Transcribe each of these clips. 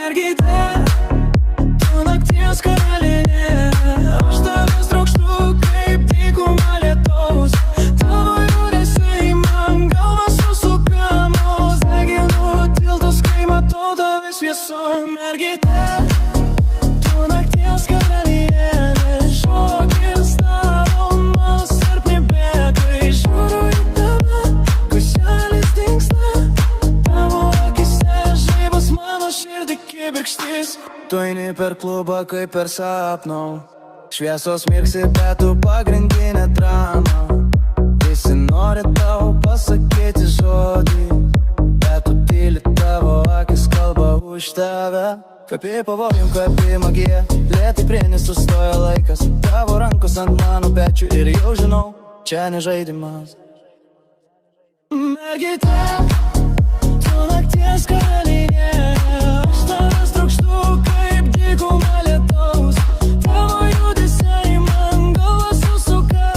mergytė, tu nakties karalienė. Aš tavęs trokštu kaip dykuma lietaus. Tavo judesiai man galvą susukamos. Deginu tiltus, kai matau tave šviesoj. Mergytė, tu nakties karalienė. Šokis tavo mas tarp nebėgai. Žiūriu į tave, kuselis dingsta. Tavo akise žaibas mano širdį kibirkštys. Tu eini per klubą kaip per sapną. Šviesos mirksi, bet tu pagrindinė drama. Visi nori tau pasakyti žodį, bet tu tyli, tavo akis kalba už tave. Kapi pavojum, kapi magija, lėtai prie nesustoja laikas. Tavo rankos ant mano pečių ir jau žinau, čia ne žaidimas. Mergytė, tu nakties karalienė. Aš tavęs trokštu kaip dykuma lietaus. Tavo judesiai man galvą susuka.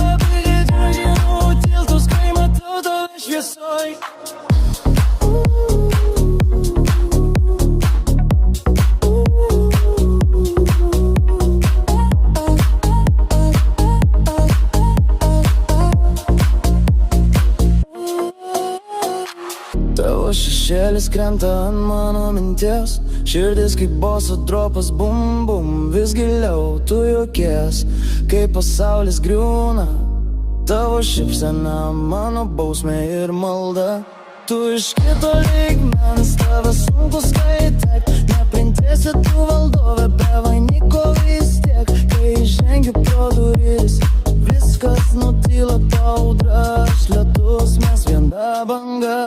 Deginu tiltus, kai matau tave šviesoj. Tavo šešėlis krenta ant mano minties. Širdis kaip boso dropas, bum bum. Vis giliau tu juokies, kai pasaulis griūna. Tavo šypsena mano bausmė ir malda. Tu iš kito lygmens, tave sunku skaityt. Neprintėsi tu valdove, be vainiko vis tiek. Kai žengiu pro duris, viskas nutyla, tau draš lietus, mes viena banga.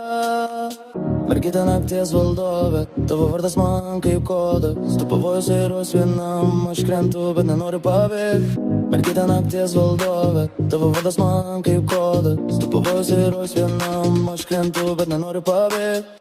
Mergytė nakties valdove, tavo vardas man kaip kodas. Tu pavojus vairuos vienam, aš krentu, bet nenoriu pabėgt. Mergytė nakties valdove, tavo vardas man kaip kodas. Tu pavojus vairuos vienam, aš krentu, bet nenoriu pabėgt.